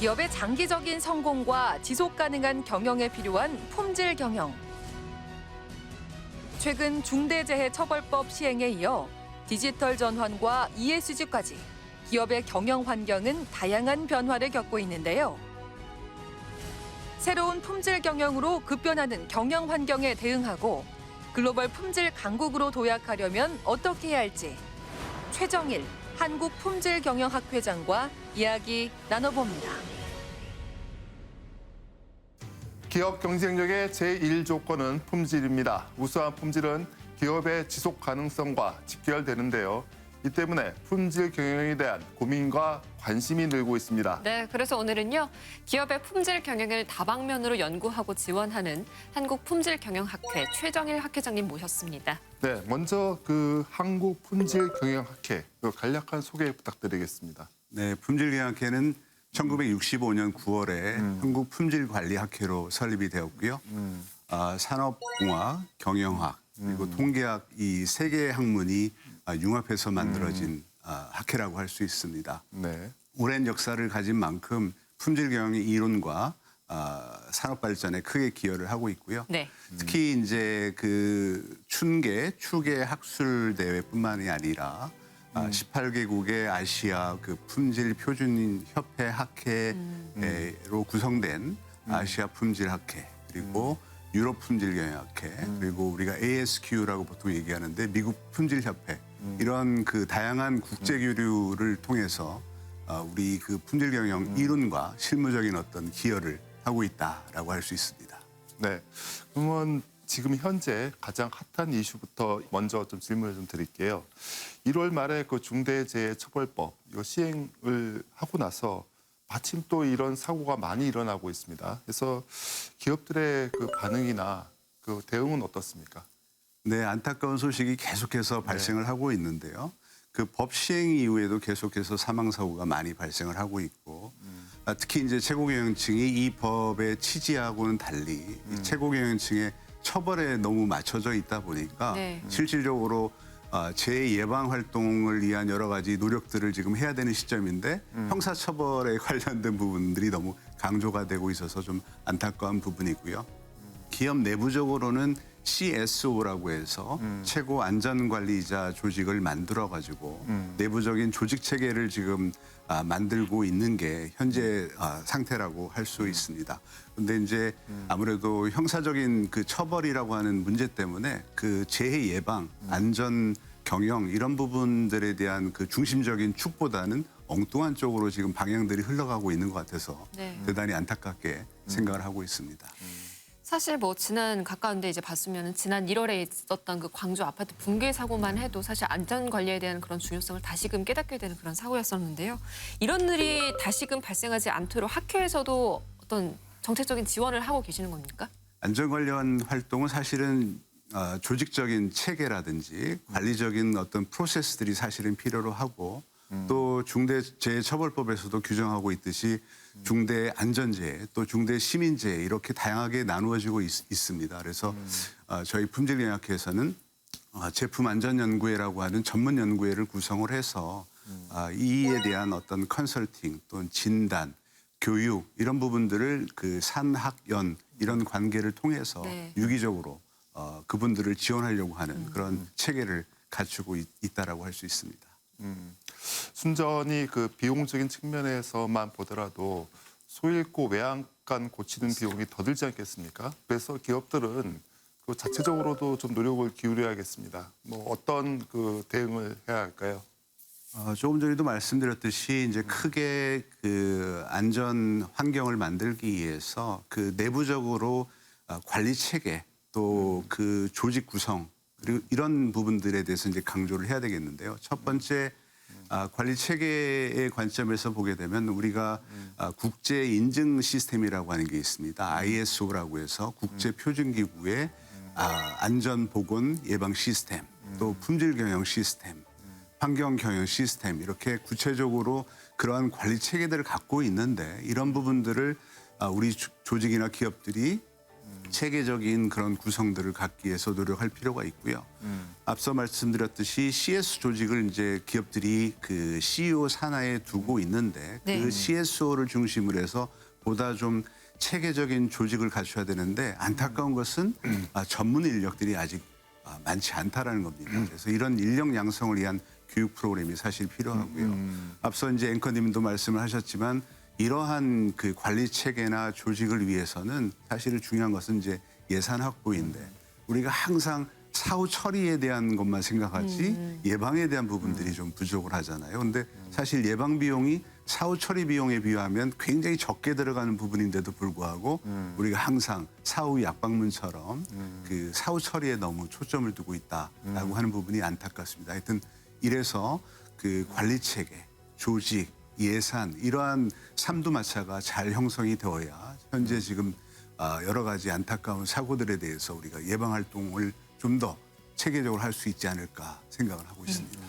기업의 장기적인 성공과 지속 가능한 경영에 필요한 품질 경영. 최근 중대재해처벌법 시행에 이어 디지털 전환과 ESG까지 기업의 경영 환경은 다양한 변화를 겪고 있는데요. 새로운 품질 경영으로 급변하는 경영 환경에 대응하고 글로벌 품질 강국으로 도약하려면 어떻게 해야 할지 최정일 한국품질경영학회장과 이야기 나눠봅니다. 기업 경쟁력의 제1조건은 품질입니다. 우수한 품질은 기업의 지속 가능성과 직결되는데요. 이 때문에 품질 경영에 대한 고민과 관심이 늘고 있습니다. 네, 그래서 오늘은요. 기업의 품질 경영을 다방면으로 연구하고 지원하는 한국품질경영학회 최정일 학회장님 모셨습니다. 네, 먼저 한국품질경영학회 간략한 소개 부탁드리겠습니다. 네, 품질경영학회는 1965년 9월에 한국품질관리학회로 설립이 되었고요. 산업공학, 경영학, 그리고 통계학 이 세 개의 학문이 융합해서 만들어진 학회라고 할 수 있습니다. 네. 오랜 역사를 가진 만큼 품질 경영의 이론과 산업 발전에 크게 기여를 하고 있고요. 네. 특히 이제 그 추계 학술 대회뿐만이 아니라 18개국의 아시아 그 품질 표준 협회 학회로 구성된 아시아 품질 학회 그리고 유럽 품질 경영학회 그리고 우리가 ASQ라고 보통 얘기하는데 미국 품질 협회 이런 그 다양한 국제 교류를 통해서 우리 그 품질 경영 이론과 실무적인 어떤 기여를 하고 있다라고 할 수 있습니다. 네. 그러면 지금 현재 가장 핫한 이슈부터 먼저 좀 질문을 좀 드릴게요. 1월 말에 그 중대재해처벌법 이거 시행을 하고 나서 마침 또 이런 사고가 많이 일어나고 있습니다. 그래서 기업들의 그 반응이나 그 대응은 어떻습니까? 네, 안타까운 소식이 계속해서 발생을 하고 있는데요. 그 법 시행 이후에도 계속해서 사망 사고가 많이 발생을 하고 있고, 특히 이제 최고경영층이 이 법의 취지하고는 달리 최고경영층의 처벌에 너무 맞춰져 있다 보니까 네. 실질적으로 재예방 활동을 위한 여러 가지 노력들을 지금 해야 되는 시점인데 형사처벌에 관련된 부분들이 너무 강조가 되고 있어서 좀 안타까운 부분이고요. 기업 내부적으로는 CSO라고 해서 최고 안전관리자 조직을 만들어가지고 내부적인 조직 체계를 지금 만들고 있는 게 현재 상태라고 할 수 있습니다. 그런데 이제 아무래도 형사적인 그 처벌이라고 하는 문제 때문에 그 재해 예방, 안전 경영 이런 부분들에 대한 그 중심적인 축보다는 엉뚱한 쪽으로 지금 방향들이 흘러가고 있는 것 같아서 네. 대단히 안타깝게 생각을 하고 있습니다. 사실 뭐 지난 가까운데 이제 봤으면 지난 1월에 있었던 그 광주 아파트 붕괴 사고만 해도 사실 안전 관리에 대한 그런 중요성을 다시금 깨닫게 되는 그런 사고였었는데요. 이런 일이 다시금 발생하지 않도록 학회에서도 어떤 정책적인 지원을 하고 계시는 겁니까? 안전 관련 활동은 사실은 조직적인 체계라든지 관리적인 어떤 프로세스들이 사실은 필요로 하고 또 중대재해처벌법에서도 규정하고 있듯이 중대안전재해 또 중대시민재해 이렇게 다양하게 나누어지고 있습니다. 그래서 저희 품질경영학회에서는 제품안전연구회라고 하는 전문연구회를 구성을 해서 이에 대한 어떤 컨설팅 또는 진단, 교육 이런 부분들을 그 산학연 이런 관계를 통해서 네. 유기적으로 그분들을 지원하려고 하는 그런 체계를 갖추고 있다라고 할 수 있습니다. 순전히 그 비용적인 측면에서만 보더라도 소잃고 외양간 고치는 비용이 더 들지 않겠습니까? 그래서 기업들은 그 자체적으로도 좀 노력을 기울여야겠습니다. 뭐 어떤 그 대응을 해야 할까요? 조금 전에도 말씀드렸듯이 이제 크게 그 안전 환경을 만들기 위해서 그 내부적으로 관리 체계 또 그 조직 구성 그리고 이런 부분들에 대해서 이제 강조를 해야 되겠는데요. 첫 번째 관리 체계의 관점에서 보게 되면 우리가 국제 인증 시스템이라고 하는 게 있습니다. ISO라고 해서 국제 표준 기구의 안전 보건 예방 시스템, 또 품질 경영 시스템, 환경 경영 시스템 이렇게 구체적으로 그러한 관리 체계들을 갖고 있는데 이런 부분들을 우리 조직이나 기업들이 체계적인 그런 구성들을 갖기 위해서 노력할 필요가 있고요. 앞서 말씀드렸듯이 CS 조직을 이제 기업들이 그 CEO 산하에 두고 있는데 네. 그 CSO를 중심으로 해서 보다 좀 체계적인 조직을 갖춰야 되는데 안타까운 것은 전문 인력들이 아직 많지 않다라는 겁니다. 그래서 이런 인력 양성을 위한 교육 프로그램이 사실 필요하고요. 앞서 이제 앵커님도 말씀을 하셨지만 이러한 그 관리 체계나 조직을 위해서는 사실 중요한 것은 이제 예산 확보인데 우리가 항상 사후 처리에 대한 것만 생각하지 예방에 대한 부분들이 좀 부족을 하잖아요. 근데 사실 예방 비용이 사후 처리 비용에 비하면 굉장히 적게 들어가는 부분인데도 불구하고 우리가 항상 사후 약방문처럼 그 사후 처리에 너무 초점을 두고 있다라고 하는 부분이 안타깝습니다. 하여튼 이래서 그 관리 체계, 조직, 예산 이러한 삼두마차가 잘 형성이 되어야 현재 지금 여러 가지 안타까운 사고들에 대해서 우리가 예방 활동을 좀 더 체계적으로 할 수 있지 않을까 생각을 하고 있습니다.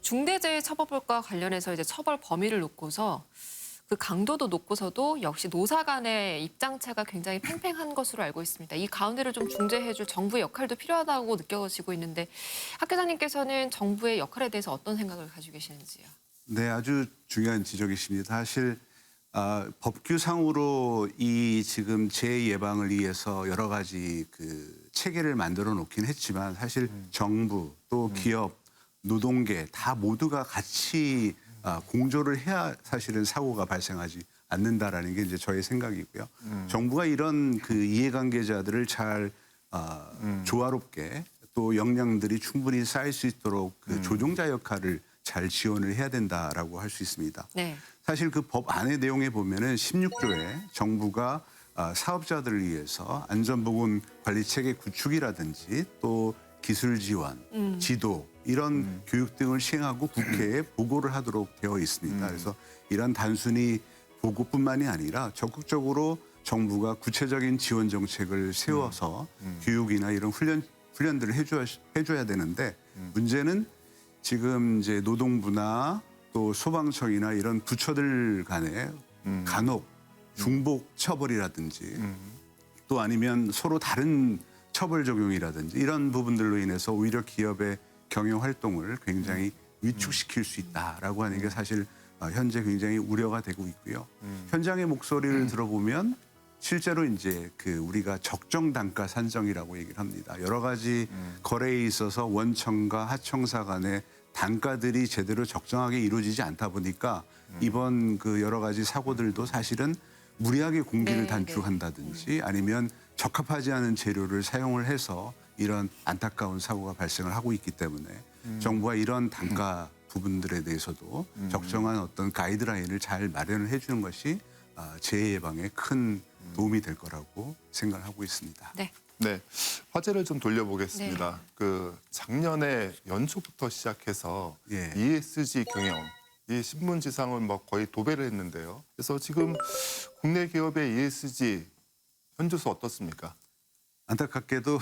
중대재해처벌법과 관련해서 이제 처벌 범위를 놓고서 그 강도도 높고서도 역시 노사 간의 입장차가 굉장히 팽팽한 것으로 알고 있습니다. 이 가운데를 좀 중재해줄 정부의 역할도 필요하다고 느껴지고 있는데 학교장님께서는 정부의 역할에 대해서 어떤 생각을 가지고 계시는지요? 네, 아주 중요한 지적이십니다. 사실 법규상으로 이 지금 재해 예방을 위해서 여러 가지 그 체계를 만들어 놓긴 했지만 사실 정부 또 기업, 노동계 다 모두가 같이 공조를 해야 사실은 사고가 발생하지 않는다라는 게 이제 저의 생각이고요. 정부가 이런 그 이해관계자들을 잘 조화롭게 또 역량들이 충분히 쌓일 수 있도록 그 조종자 역할을 잘 지원을 해야 된다라고 할 수 있습니다. 네. 사실 그 법 안의 내용에 보면은 16조에 정부가 사업자들을 위해서 안전보건 관리 체계 구축이라든지 또 기술 지원, 지도 이런 교육 등을 시행하고 국회에 보고를 하도록 되어 있습니다. 그래서 이런 단순히 보고뿐만이 아니라 적극적으로 정부가 구체적인 지원 정책을 세워서 교육이나 이런 훈련들을 해줘야 되는데 문제는 지금 이제 노동부나 또 소방청이나 이런 부처들 간에 간혹 중복 처벌이라든지 또 아니면 서로 다른 처벌 적용이라든지 이런 부분들로 인해서 오히려 기업의 경영 활동을 굉장히 위축시킬 수 있다라고 하는 게 사실 현재 굉장히 우려가 되고 있고요. 현장의 목소리를 들어보면 실제로 이제 그 우리가 적정 단가 산정이라고 얘기를 합니다. 여러 가지 거래에 있어서 원청과 하청사 간의 단가들이 제대로 적정하게 이루어지지 않다 보니까 이번 그 여러 가지 사고들도 사실은 무리하게 공기를 네, 단축한다든지 아니면 적합하지 않은 재료를 사용을 해서 이런 안타까운 사고가 발생을 하고 있기 때문에 정부가 이런 단가 부분들에 대해서도 적정한 어떤 가이드라인을 잘 마련을 해주는 것이 재해 예방에 큰 도움이 될 거라고 생각을 하고 있습니다. 네. 네, 화제를 좀 돌려보겠습니다. 네. 그 작년에 연초부터 시작해서 예. ESG 경영, 이 신문지상을 뭐 거의 도배를 했는데요. 그래서 지금 국내 기업의 ESG 현주소 어떻습니까? 안타깝게도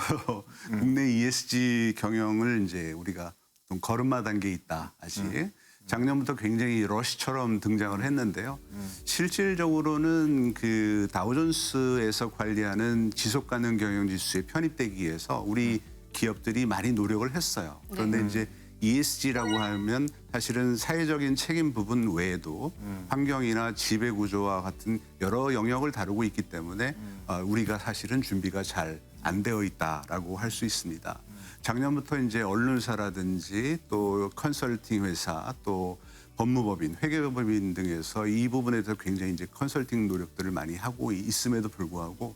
국내 ESG 경영을 이제 우리가 좀 걸음마 단계에 있다 아직. 작년부터 굉장히 러시처럼 등장을 했는데요. 실질적으로는 그 다우존스에서 관리하는 지속가능 경영 지수에 편입되기 위해서 우리 기업들이 많이 노력을 했어요. 그런데 이제 ESG라고 하면 사실은 사회적인 책임 부분 외에도 환경이나 지배 구조와 같은 여러 영역을 다루고 있기 때문에 우리가 사실은 준비가 잘 안 되어 있다라고 할 수 있습니다. 작년부터 이제 언론사라든지 또 컨설팅 회사 또 법무법인, 회계법인 등에서 이 부분에 대해서 굉장히 이제 컨설팅 노력들을 많이 하고 있음에도 불구하고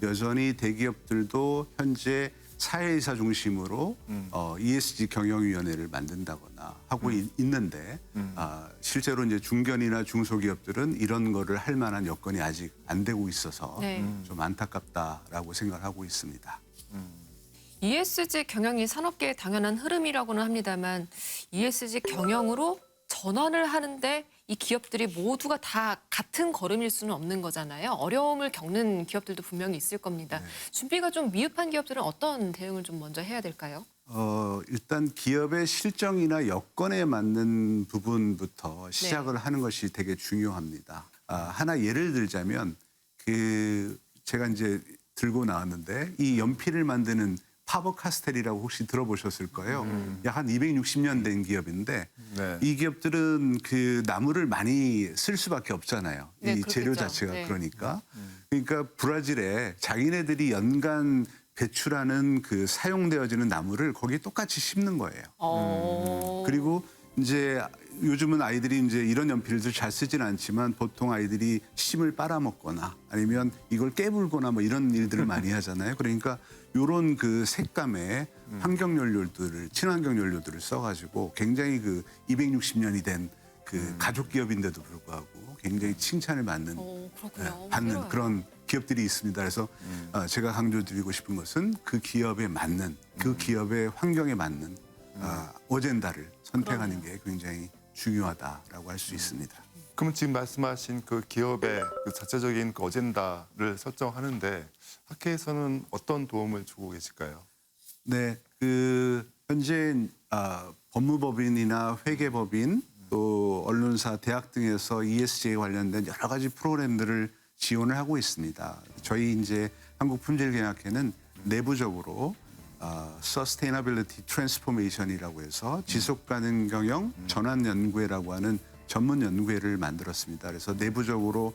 여전히 대기업들도 현재 사회이사 중심으로 ESG 경영위원회를 만든다거나 하고 있는데 실제로 이제 중견이나 중소기업들은 이런 거를 할 만한 여건이 아직 안 되고 있어서 네. 좀 안타깝다라고 생각하고 있습니다. ESG 경영이 산업계의 당연한 흐름이라고는 합니다만 ESG 경영으로 전환을 하는데 이 기업들이 모두가 다 같은 걸음일 수는 없는 거잖아요. 어려움을 겪는 기업들도 분명히 있을 겁니다. 준비가 좀 미흡한 기업들은 어떤 대응을 좀 먼저 해야 될까요? 일단 기업의 실정이나 여건에 맞는 부분부터 시작을 하는 것이 되게 중요합니다. 하나 예를 들자면 제가 이제 들고 나왔는데 이 연필을 만드는 파버카스텔이라고 혹시 들어보셨을 거예요. 약 한 260년 된 기업인데 네. 이 기업들은 그 나무를 많이 쓸 수밖에 없잖아요. 네, 이 재료 그렇겠죠. 자체가 네. 그러니까. 그러니까 브라질에 자기네들이 연간 배출하는 그 사용되어지는 나무를 거기에 똑같이 심는 거예요. 그리고 이제 요즘은 아이들이 이제 이런 연필들 잘 쓰진 않지만 보통 아이들이 심을 빨아먹거나 아니면 이걸 깨물거나 뭐 이런 일들을 많이 하잖아요. 그러니까 요런 그 색감의 환경 연료들을 친환경 연료들을 써가지고 굉장히 그 260년이 된 그 가족 기업인데도 불구하고 굉장히 칭찬을 받는 그렇군요. 받는 새로워요. 그런 기업들이 있습니다. 그래서 제가 강조드리고 싶은 것은 그 기업에 맞는 그 기업의 환경에 맞는 어젠다를 선택하는 게 굉장히 중요하다라고 할 수 있습니다. 그럼 지금 말씀하신 그 기업의 그 자체적인 그 어젠다를 설정하는데 학회에서는 어떤 도움을 주고 계실까요? 네, 그 현재 법무법인이나 회계법인 또 언론사, 대학 등에서 ESG에 관련된 여러 가지 프로그램들을 지원을 하고 있습니다. 저희 이제 한국품질경영학회는 내부적으로 Sustainability Transformation이라고 해서 지속가능 경영 전환 연구회라고 하는 전문 연구회를 만들었습니다. 그래서 내부적으로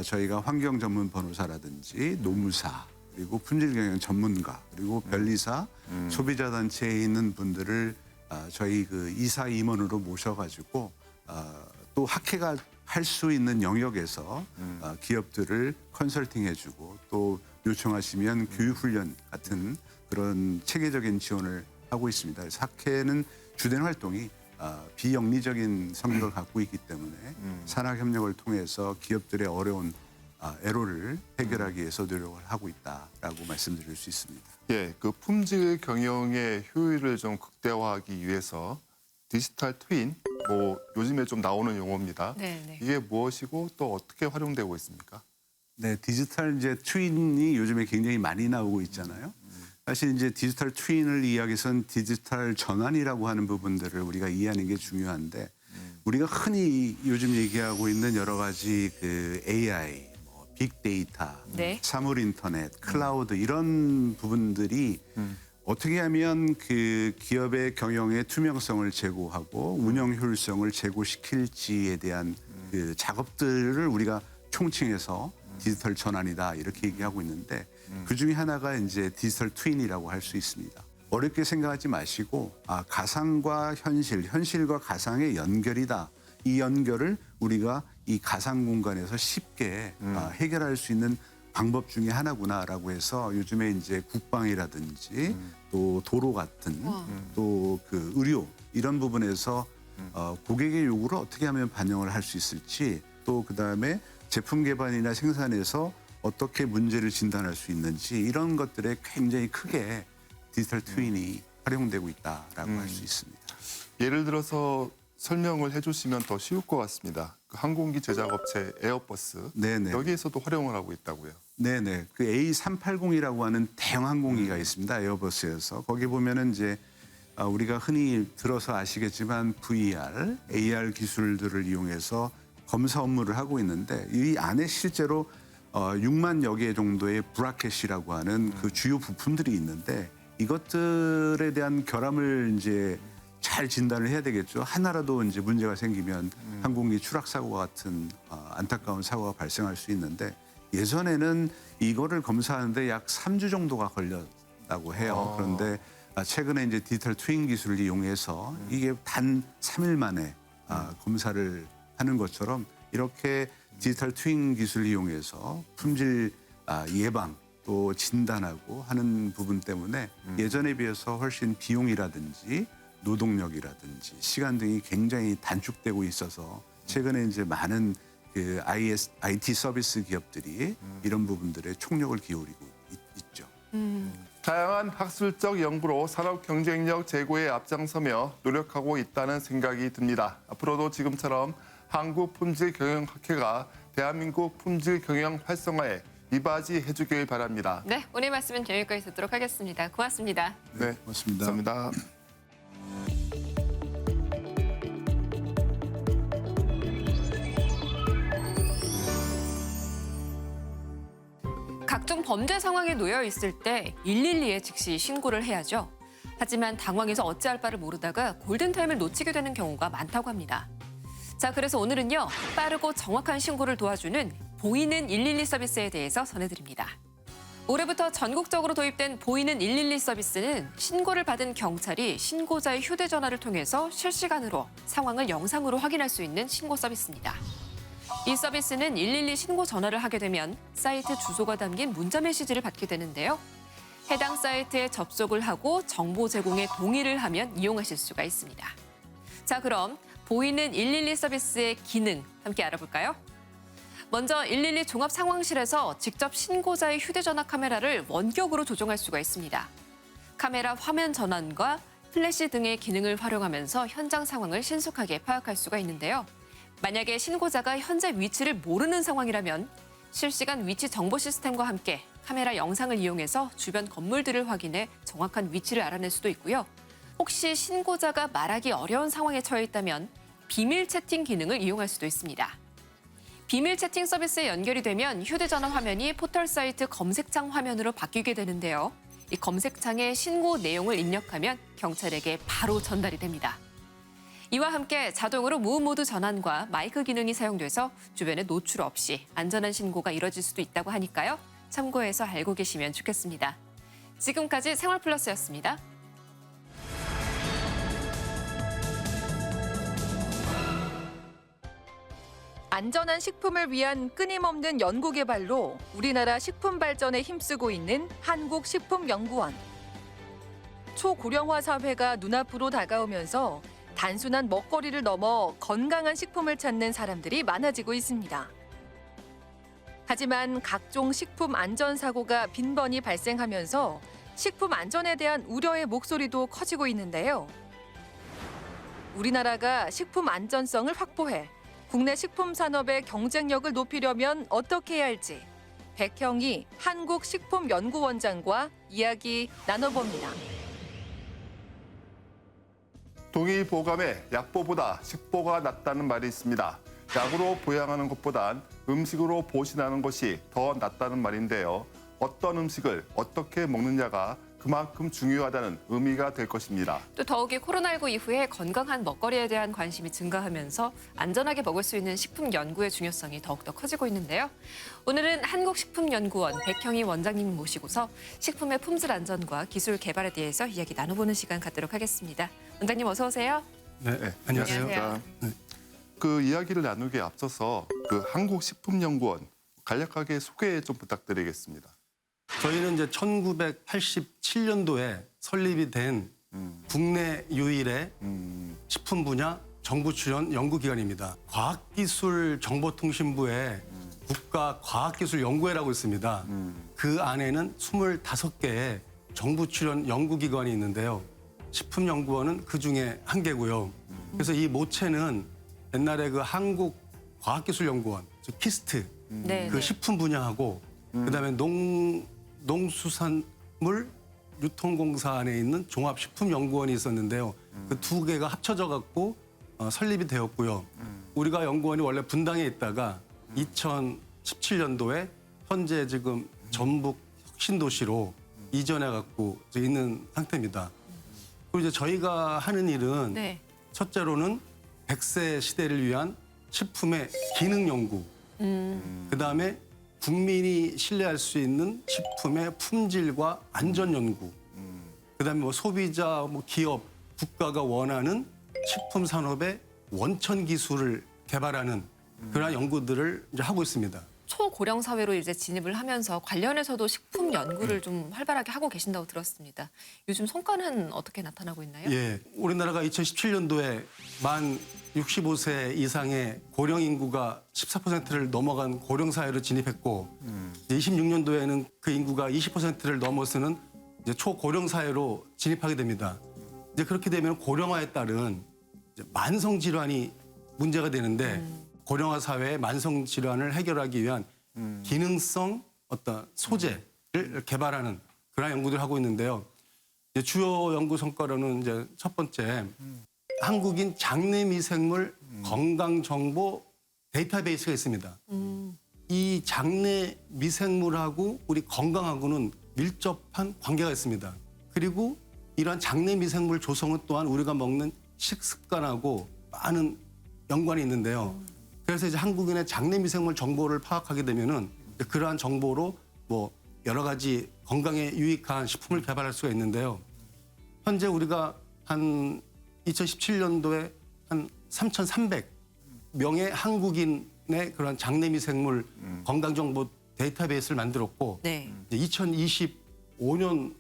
저희가 환경 전문 변호사라든지 노무사 그리고 품질 경영 전문가 그리고 변리사 소비자 단체에 있는 분들을 저희 그 이사 임원으로 모셔가지고 또 학회가 할 수 있는 영역에서 기업들을 컨설팅해주고 또 요청하시면 교육훈련 같은 그런 체계적인 지원을 하고 있습니다. 그래서 학회는 주된 활동이 비영리적인 성격을 갖고 있기 때문에 산학협력을 통해서 기업들의 어려운 애로를 해결하기 위해서 노력을 하고 있다라고 말씀드릴 수 있습니다. 예, 그 품질 경영의 효율을 좀 극대화하기 위해서 디지털 트윈, 뭐 요즘에 좀 나오는 용어입니다. 네. 이게 무엇이고 또 어떻게 활용되고 있습니까? 네, 디지털 이제 트윈이 요즘에 굉장히 많이 나오고 있잖아요. 사실 이제 디지털 트윈을 이야기해서는 디지털 전환이라고 하는 부분들을 우리가 이해하는 게 중요한데 우리가 흔히 요즘 얘기하고 있는 여러 가지 그 AI, 뭐 빅데이터, 네. 사물 인터넷, 클라우드 이런 부분들이 어떻게 하면 그 기업의 경영의 투명성을 제고하고 운영 효율성을 제고시킬지에 대한 그 작업들을 우리가 총칭해서 디지털 전환이다 이렇게 얘기하고 있는데 그 중에 하나가 이제 디지털 트윈이라고 할 수 있습니다. 어렵게 생각하지 마시고 가상과 현실, 현실과 가상의 연결이다. 이 연결을 우리가 이 가상 공간에서 쉽게 해결할 수 있는 방법 중에 하나구나라고 해서 요즘에 이제 국방이라든지 또 도로 같은 또 그 의료 이런 부분에서 고객의 요구를 어떻게 하면 반영을 할 수 있을지 또 그다음에 제품 개발이나 생산에서 어떻게 문제를 진단할 수 있는지 이런 것들에 굉장히 크게 디지털 트윈이 활용되고 있다라고 할 수 있습니다. 예를 들어서 설명을 해주시면 더 쉬울 것 같습니다. 그 항공기 제작업체 에어버스 네네. 여기에서도 활용을 하고 있다고요. 네네. 그 A380이라고 하는 대형 항공기가 있습니다. 에어버스에서. 거기 보면은 이제 우리가 흔히 들어서 아시겠지만 VR, AR 기술들을 이용해서 검사 업무를 하고 있는데 이 안에 실제로 6만여 개 정도의 브라켓이라고 하는 그 주요 부품들이 있는데 이것들에 대한 결함을 이제 잘 진단을 해야 되겠죠. 하나라도 이제 문제가 생기면 항공기 추락 사고 같은 안타까운 사고가 발생할 수 있는데 예전에는 이거를 검사하는데 약 3주 정도가 걸렸다고 해요. 그런데 최근에 이제 디지털 트윈 기술을 이용해서 이게 단 3일 만에 검사를 하는 것처럼 이렇게 디지털 트윈 기술을 이용해서 품질 예방 또 진단하고 하는 부분 때문에 예전에 비해서 훨씬 비용이라든지 노동력이라든지 시간 등이 굉장히 단축되고 있어서 최근에 이제 많은 그 IT 서비스 기업들이 이런 부분들에 총력을 기울이고 있죠. 다양한 학술적 연구로 산업 경쟁력 제고에 앞장서며 노력하고 있다는 생각이 듭니다. 앞으로도 지금처럼 한국품질경영학회가 대한민국 품질경영 활성화에 이바지해 주길 바랍니다. 네, 오늘 말씀은 여기까지 듣도록 하겠습니다. 고맙습니다. 네, 고맙습니다. 감사합니다. 각종 범죄 상황에 놓여 있을 때 112에 즉시 신고를 해야죠. 하지만 당황해서 어찌할 바를 모르다가 골든타임을 놓치게 되는 경우가 많다고 합니다. 자, 그래서 오늘은요, 빠르고 정확한 신고를 도와주는 보이는 112 서비스에 대해서 전해드립니다. 올해부터 전국적으로 도입된 보이는 112 서비스는 신고를 받은 경찰이 신고자의 휴대전화를 통해서 실시간으로 상황을 영상으로 확인할 수 있는 신고 서비스입니다. 이 서비스는 112 신고 전화를 하게 되면 사이트 주소가 담긴 문자 메시지를 받게 되는데요. 해당 사이트에 접속을 하고 정보 제공에 동의를 하면 이용하실 수가 있습니다. 자, 그럼 보이는 112 서비스의 기능 함께 알아볼까요? 먼저 112 종합 상황실에서 직접 신고자의 휴대전화 카메라를 원격으로 조정할 수가 있습니다. 카메라 화면 전환과 플래시 등의 기능을 활용하면서 현장 상황을 신속하게 파악할 수가 있는데요. 만약에 신고자가 현재 위치를 모르는 상황이라면 실시간 위치 정보 시스템과 함께 카메라 영상을 이용해서 주변 건물들을 확인해 정확한 위치를 알아낼 수도 있고요. 혹시 신고자가 말하기 어려운 상황에 처해 있다면 비밀 채팅 기능을 이용할 수도 있습니다. 비밀 채팅 서비스에 연결이 되면 휴대전화 화면이 포털 사이트 검색창 화면으로 바뀌게 되는데요. 이 검색창에 신고 내용을 입력하면 경찰에게 바로 전달이 됩니다. 이와 함께 자동으로 무음 모드 전환과 마이크 기능이 사용돼서 주변에 노출 없이 안전한 신고가 이뤄질 수도 있다고 하니까요. 참고해서 알고 계시면 좋겠습니다. 지금까지 생활플러스였습니다. 안전한 식품을 위한 끊임없는 연구 개발로 우리나라 식품 발전에 힘쓰고 있는 한국식품연구원. 초고령화 사회가 눈앞으로 다가오면서 단순한 먹거리를 넘어 건강한 식품을 찾는 사람들이 많아지고 있습니다. 하지만 각종 식품 안전 사고가 빈번히 발생하면서 식품 안전에 대한 우려의 목소리도 커지고 있는데요. 우리나라가 식품 안전성을 확보해 국내 식품 산업의 경쟁력을 높이려면 어떻게 해야 할지 백형희 한국식품연구원장과 이야기 나눠봅니다. 동의보감에 약보보다 식보가 낫다는 말이 있습니다. 약으로 보양하는 것보단 음식으로 보신하는 것이 더 낫다는 말인데요. 어떤 음식을 어떻게 먹느냐가 그만큼 중요하다는 의미가 될 것입니다. 또 더욱이 코로나19 이후에 건강한 먹거리에 대한 관심이 증가하면서 안전하게 먹을 수 있는 식품 연구의 중요성이 더욱더 커지고 있는데요. 오늘은 한국식품연구원 백형희 원장님 모시고서 식품의 품질 안전과 기술 개발에 대해서 이야기 나눠보는 시간 갖도록 하겠습니다. 원장님 어서 오세요. 네, 안녕하세요. 안녕하세요. 그 이야기를 나누기에 앞서서 그 한국식품연구원 간략하게 소개 좀 부탁드리겠습니다. 저희는 이제 1987년도에 설립이 된 국내 유일의 식품 분야 정부 출연 연구기관입니다. 과학기술정보통신부에 국가과학기술연구회라고 있습니다. 그 안에는 25개의 정부 출연 연구기관이 있는데요. 식품연구원은 그중에 한 개고요. 그래서 이 모체는 옛날에 그 한국과학기술연구원, 즉 키스트, 네, 그 식품 분야하고 그다음에 농수산물 유통공사 안에 있는 종합식품연구원이 있었는데요. 그 두 개가 합쳐져 갖고 설립이 되었고요. 우리가 연구원이 원래 분당에 있다가 2017년도에 현재 지금 전북 혁신도시로 이전해 갖고 있는 상태입니다. 그리고 이제 저희가 하는 일은 네. 첫째로는 100세 시대를 위한 식품의 기능 연구, 그다음에 국민이 신뢰할 수 있는 식품의 품질과 안전 연구, 그다음에 뭐 소비자, 뭐 기업, 국가가 원하는 식품 산업의 원천 기술을 개발하는 그런 연구들을 이제 하고 있습니다. 초고령 사회로 이제 진입을 하면서 관련해서도 식품 연구를 좀 활발하게 하고 계신다고 들었습니다. 요즘 성과는 어떻게 나타나고 있나요? 예, 우리나라가 2017년도에 만 65세 이상의 고령 인구가 14%를 넘어간 고령 사회로 진입했고, 26년도에는 그 인구가 20%를 넘어서는 이제 초고령 사회로 진입하게 됩니다. 이제 그렇게 되면 고령화에 따른 이제 만성 질환이 문제가 되는데, 고령화 사회의 만성 질환을 해결하기 위한 기능성 어떤 소재를 개발하는 그런 연구들을 하고 있는데요. 이제 주요 연구 성과로는 이제 첫 번째, 한국인 장내 미생물 건강 정보 데이터베이스가 있습니다. 이 장내 미생물하고 우리 건강하고는 밀접한 관계가 있습니다. 그리고 이러한 장내 미생물 조성은 또한 우리가 먹는 식습관하고 많은 연관이 있는데요. 그래서 이제 한국인의 장내 미생물 정보를 파악하게 되면은 그러한 정보로 뭐 여러 가지 건강에 유익한 식품을 개발할 수가 있는데요. 현재 우리가 한 2017년도에 한 3,300명의 한국인의 그런 장내 미생물 건강 정보 데이터베이스를 만들었고 네. 2025년도에는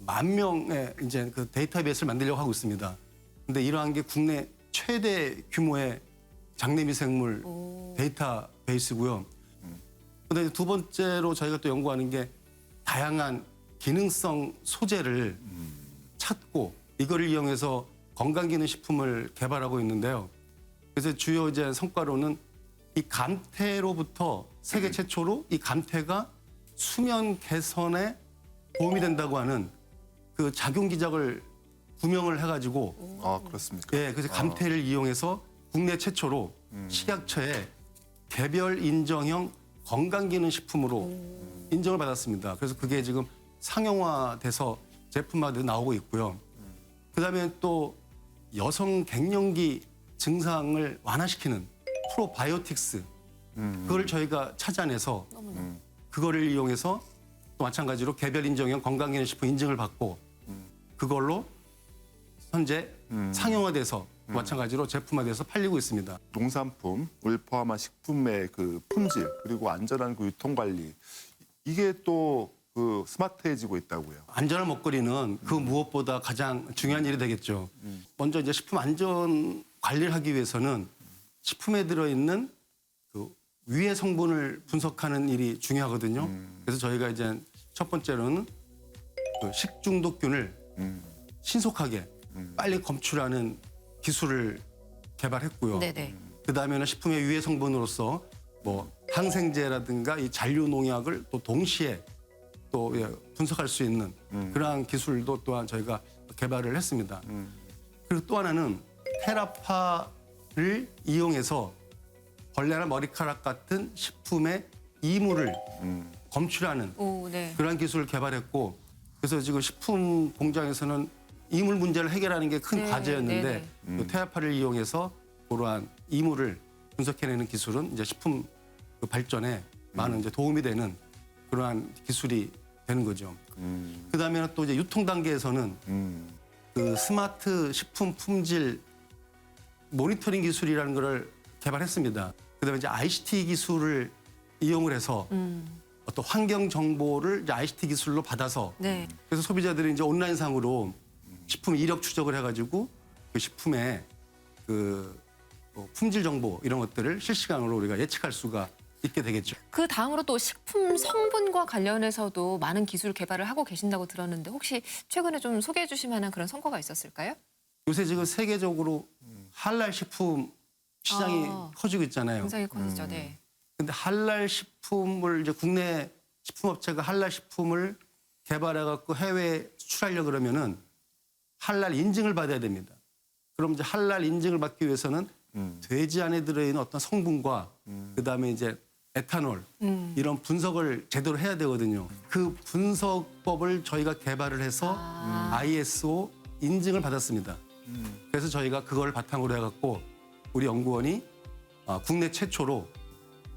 10,000명의 이제 그 데이터베이스를 만들려고 하고 있습니다. 근데 이러한 게 국내 최대 규모의 장내 미생물 데이터베이스고요. 그다음에 두 번째로 저희가 또 연구하는 게 다양한 기능성 소재를 찾고 이거를 이용해서 건강기능식품을 개발하고 있는데요. 그래서 주요 이제 성과로는 이 감태로부터 세계 최초로 이 감태가 수면 개선에 도움이 된다고 하는 그 작용 기작을 구명을 해가지고 아, 그렇습니까? 예, 그래서 감태를 이용해서 국내 최초로 식약처에 개별 인정형 건강기능식품으로 인정을 받았습니다. 그래서 그게 지금 상용화돼서 제품화돼 나오고 있고요. 그다음에 또 여성 갱년기 증상을 완화시키는 프로바이오틱스 그걸 저희가 찾아내서 그거를 이용해서 또 마찬가지로 개별 인정형 건강기능식품 인증을 받고 그걸로 현재 상용화돼서 마찬가지로 제품화돼서 팔리고 있습니다. 농산품을 포함한 식품의 그 품질 그리고 안전한 그 유통 관리 이게 또 그 스마트해지고 있다고요. 안전한 먹거리는 그 무엇보다 가장 중요한 일이 되겠죠. 먼저 이제 식품 안전 관리를 하기 위해서는 식품에 들어있는 그 위해 성분을 분석하는 일이 중요하거든요. 그래서 저희가 이제 첫 번째로는 그 식중독균을 신속하게 빨리 검출하는 기술을 개발했고요. 네네. 그 다음에는 식품의 유해 성분으로서 뭐 항생제라든가 이 잔류 농약을 또 동시에 또 분석할 수 있는 그러한 기술도 또한 저희가 개발을 했습니다. 그리고 또 하나는 테라파를 이용해서 벌레나 머리카락 같은 식품의 이물을 검출하는 오, 네. 그러한 기술을 개발했고 그래서 지금 식품 공장에서는 이물 문제를 해결하는 게 큰 네, 과제였는데 네네. 그 테라파를 이용해서 그러한 이물을 분석해내는 기술은 이제 식품 그 발전에 많은 이제 도움이 되는 그러한 기술이 되는 거죠. 그다음에는 또 이제 유통 단계에서는 그 스마트 식품 품질 모니터링 기술이라는 거를 개발했습니다. 그다음에 이제 ICT 기술을 이용을 해서 어떤 환경 정보를 이제 ICT 기술로 받아서 네. 그래서 소비자들이 이제 온라인상으로 식품 이력 추적을 해가지고 그 식품의 그뭐 품질 정보 이런 것들을 실시간으로 우리가 예측할 수가 있게 되겠죠. 그 다음으로 또 식품 성분과 관련해서도 많은 기술 개발을 하고 계신다고 들었는데 혹시 최근에 좀 소개해 주실 만한 그런 성과가 있었을까요? 요새 지금 세계적으로 할랄 식품 시장이 아. 커지고 있잖아요. 굉장히 커지죠. 네. 근데 할랄 식품을 이제 국내 식품업체가 할랄 식품을 개발해 갖고 해외에 수출하려 그러면은 할랄 인증을 받아야 됩니다. 그럼 이제 할랄 인증을 받기 위해서는 돼지 안에 들어있는 어떤 성분과 그다음에 이제 에탄올 이런 분석을 제대로 해야 되거든요. 그 분석법을 저희가 개발을 해서 ISO 인증을 받았습니다. 그래서 저희가 그걸 바탕으로 해갖고 우리 연구원이 국내 최초로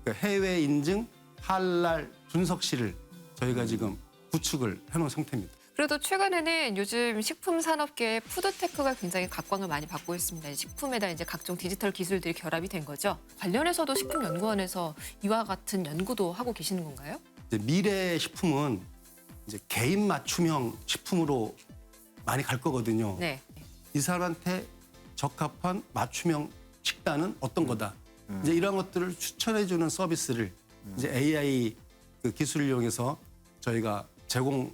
그 해외 인증 할랄 분석실을 저희가 지금 구축을 해놓은 상태입니다. 그래도 최근에는 요즘 식품 산업계의 푸드테크가 굉장히 각광을 많이 받고 있습니다. 식품에다 이제 각종 디지털 기술들이 결합이 된 거죠. 관련해서도 식품연구원에서 이와 같은 연구도 하고 계시는 건가요? 이제 미래 식품은 이제 개인 맞춤형 식품으로 많이 갈 거거든요. 네. 이 사람한테 적합한 맞춤형 식단은 어떤 거다. 이제 이런 것들을 추천해주는 서비스를 이제 AI 그 기술을 이용해서 저희가 제공을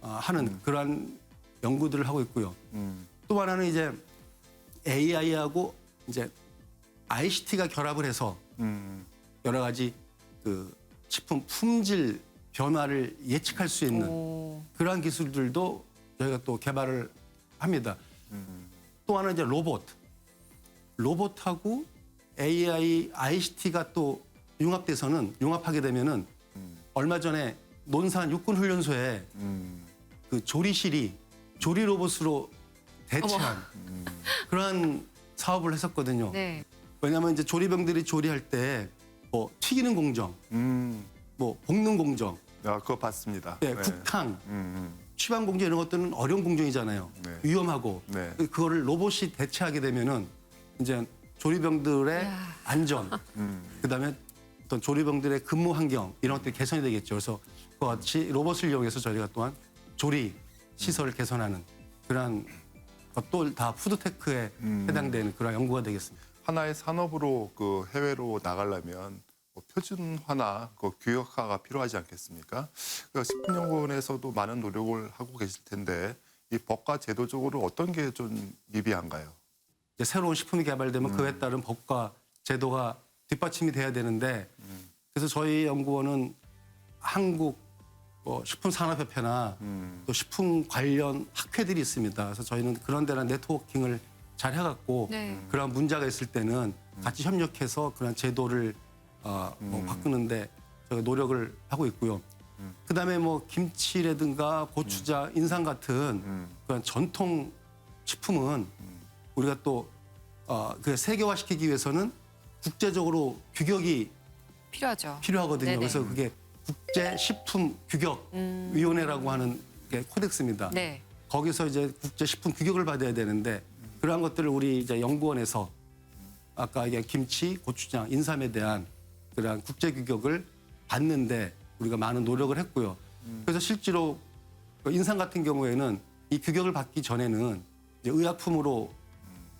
하는 그러한 연구들을 하고 있고요. 또 하나는 이제 AI하고 이제 ICT가 결합을 해서 여러 가지 그 식품 품질 변화를 예측할 수 있는 오. 그러한 기술들도 저희가 또 개발을 합니다. 또 하나 이제 로봇하고 AI, ICT가 또 융합하게 되면은 얼마 전에 논산 육군훈련소에 그 조리실이 조리 로봇으로 대체한 그러한 사업을 했었거든요. 네. 왜냐하면 이제 조리병들이 조리할 때 뭐 튀기는 공정, 뭐 볶는 공정, 그거 봤습니다. 네, 국탕, 음. 취방 공정 이런 것들은 어려운 공정이잖아요. 네. 위험하고 네. 그거를 로봇이 대체하게 되면은 이제 조리병들의 야. 안전, 그다음에 어떤 조리병들의 근무 환경 이런 것들이 개선이 되겠죠. 그래서 그와 같이 로봇을 이용해서 저희가 또한 조리 시설을 개선하는 그러한 것도 다 푸드테크에 해당되는 그런 연구가 되겠습니다. 하나의 산업으로 그 해외로 나가려면 뭐 표준화나 그 규격화가 필요하지 않겠습니까? 그러니까 식품연구원에서도 많은 노력을 하고 계실 텐데 이 법과 제도적으로 어떤 게 좀 미비한가요? 이제 새로운 식품이 개발되면 그에 따른 법과 제도가 뒷받침이 돼야 되는데 그래서 저희 연구원은 한국 식품산업협회나 또 식품 관련 학회들이 있습니다. 그래서 저희는 그런 데랑 네트워킹을 잘 해갖고 네. 그런 문제가 있을 때는 같이 협력해서 그런 제도를 바꾸는데 저희가 노력을 하고 있고요. 그다음에 뭐 김치라든가 고추장, 인삼 같은 그런 전통 식품은 우리가 또 그 세계화시키기 위해서는 국제적으로 규격이 필요하죠. 필요하거든요. 네네. 그래서 그게 국제식품규격위원회라고 하는 게 코덱스입니다. 네. 거기서 이제 국제식품 규격을 받아야 되는데 그러한 것들을 우리 이제 연구원에서 아까 이게 김치, 고추장, 인삼에 대한 그러한 국제 규격을 받는데 우리가 많은 노력을 했고요. 그래서 실제로 인삼 같은 경우에는 이 규격을 받기 전에는 이제 의약품으로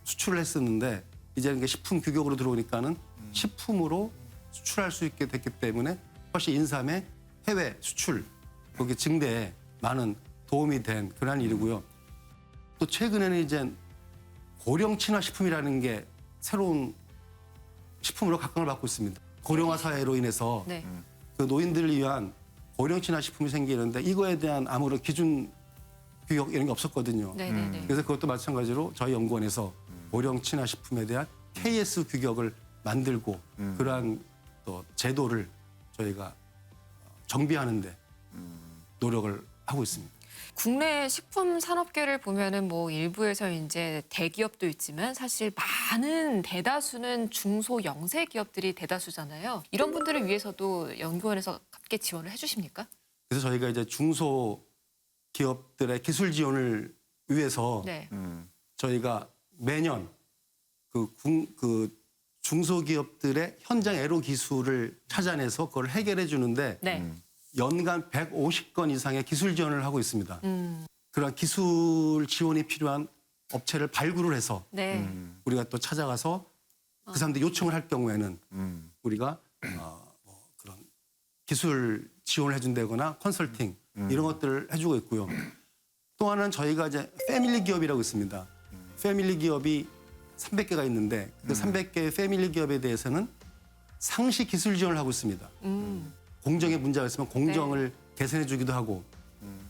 수출을 했었는데 이제는 이게 식품 규격으로 들어오니까는 식품으로 수출할 수 있게 됐기 때문에 훨씬 인삼의 해외 수출 거기 증대에 많은 도움이 된 그런 일이고요. 또 최근에는 이제 고령 친화 식품이라는 게 새로운 식품으로 각광을 받고 있습니다. 고령화 사회로 인해서 네. 그 노인들을 위한 고령 친화 식품이 생기는데 이거에 대한 아무런 기준 규격 이런 게 없었거든요. 네네네. 그래서 그것도 마찬가지로 저희 연구원에서 고령 친화 식품에 대한 KS 규격을 만들고 그러한 또 제도를 저희가 정비하는데 노력을 하고 있습니다. 국내 식품 산업계를 보면은 뭐 일부에서 이제 대기업도 있지만 사실 많은 대다수는 중소 영세 기업들이 대다수잖아요. 이런 분들을 위해서도 연구원에서 함께 지원을 해주십니까? 그래서 저희가 이제 중소 기업들의 기술 지원을 위해서 네. 저희가 매년 그 중소기업들의 현장 애로 기술을 찾아내서 그걸 해결해 주는데 네. 연간 150건 이상의 기술 지원을 하고 있습니다. 그런 기술 지원이 필요한 업체를 발굴을 해서 네. 우리가 또 찾아가서 그 사람들 요청을 할 경우에는 우리가 뭐 그런 기술 지원을 해준다거나 컨설팅 이런 것들을 해주고 있고요. 또 하나는 저희가 이제 패밀리 기업이라고 있습니다. 패밀리 기업이 300개가 있는데 그 300개의 패밀리 기업에 대해서는 상시 기술 지원을 하고 있습니다. 공정에 문제가 있으면 공정을 개선해 주기도 하고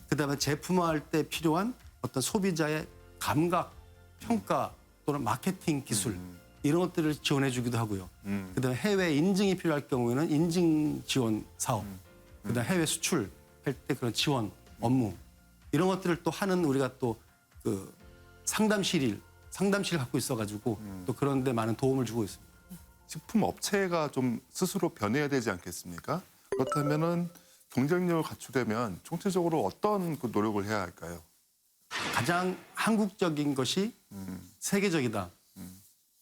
그다음에 제품화할 때 필요한 어떤 소비자의 감각, 평가 또는 마케팅 기술 이런 것들을 지원해 주기도 하고요. 그다음에 해외 인증이 필요할 경우에는 인증 지원 사업, 그다음에 해외 수출할 때 그런 지원 업무 이런 것들을 또 하는 우리가 또 그 상담실을 갖고 있어가지고 또 그런 데 많은 도움을 주고 있습니다. 식품 업체가 좀 스스로 변해야 되지 않겠습니까? 그렇다면은 경쟁력을 갖추려면 총체적으로 어떤 그 노력을 해야 할까요? 가장 한국적인 것이 세계적이다.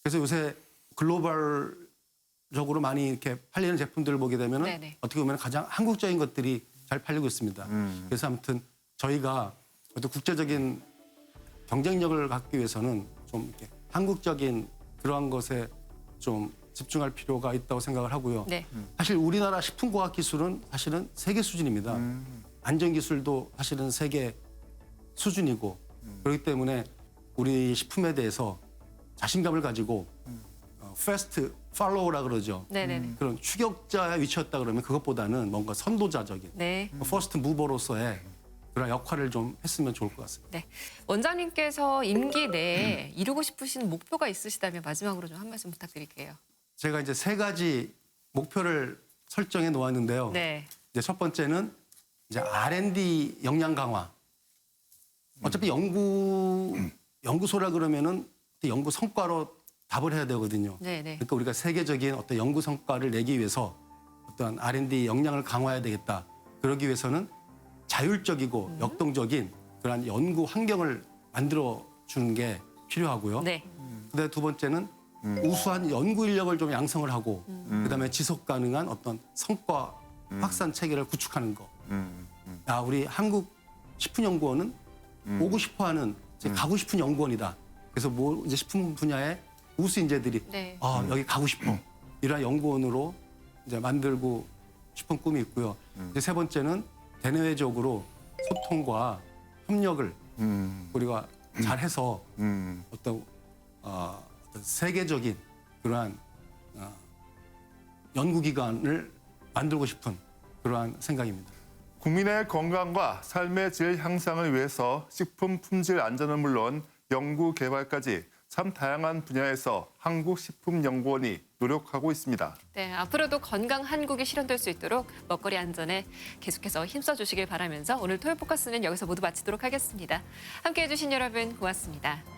그래서 요새 글로벌적으로 많이 이렇게 팔리는 제품들을 보게 되면 네네. 어떻게 보면 가장 한국적인 것들이 잘 팔리고 있습니다. 그래서 아무튼 저희가 어떤 국제적인 경쟁력을 갖기 위해서는 좀 이렇게 한국적인 그러한 것에 좀 집중할 필요가 있다고 생각을 하고요. 네. 사실 우리나라 식품과학 기술은 사실은 세계 수준입니다. 안전 기술도 사실은 세계 수준이고 그렇기 때문에 우리 식품에 대해서 자신감을 가지고 first follow라 그러죠. 네네네. 그런 추격자에 위치했다 그러면 그것보다는 뭔가 선도자적인 네. 퍼스트 무버로서의 그런 역할을 좀 했으면 좋을 것 같습니다. 네. 원장님께서 임기 내에 이루고 싶으신 목표가 있으시다면 마지막으로 좀 한 말씀 부탁드릴게요. 제가 이제 3가지 목표를 설정해 놓았는데요. 네. 이제 첫 번째는 이제 R&D 역량 강화. 어차피 연구소라 그러면은 연구 성과로 답을 해야 되거든요. 네, 네. 그러니까 우리가 세계적인 어떤 연구 성과를 내기 위해서 어떤 R&D 역량을 강화해야 되겠다. 그러기 위해서는 자율적이고 역동적인 그러한 연구 환경을 만들어 주는 게 필요하고요. 네. 그다음에 두 번째는 우수한 연구 인력을 좀 양성을 하고 그다음에 지속 가능한 어떤 성과 확산 체계를 구축하는 거. 우리 한국 식품연구원은 오고 싶어하는 가고 싶은 연구원이다. 그래서 이제 식품 분야의 우수 인재들이 네. 여기 가고 싶어 이러한 연구원으로 이제 만들고 싶은 꿈이 있고요. 이제 세 번째는 대내외적으로 소통과 협력을 우리가 잘해서 어떤 세계적인 그러한 연구기관을 만들고 싶은 그러한 생각입니다. 국민의 건강과 삶의 질 향상을 위해서 식품 품질 안전은 물론 연구 개발까지 참 다양한 분야에서 한국식품연구원이 노력하고 있습니다. 네, 앞으로도 건강 한국이 실현될 수 있도록 먹거리 안전에 계속해서 힘써 주시길 바라면서 오늘 토요 포커스는 여기서 모두 마치도록 하겠습니다. 함께해 주신 여러분 고맙습니다.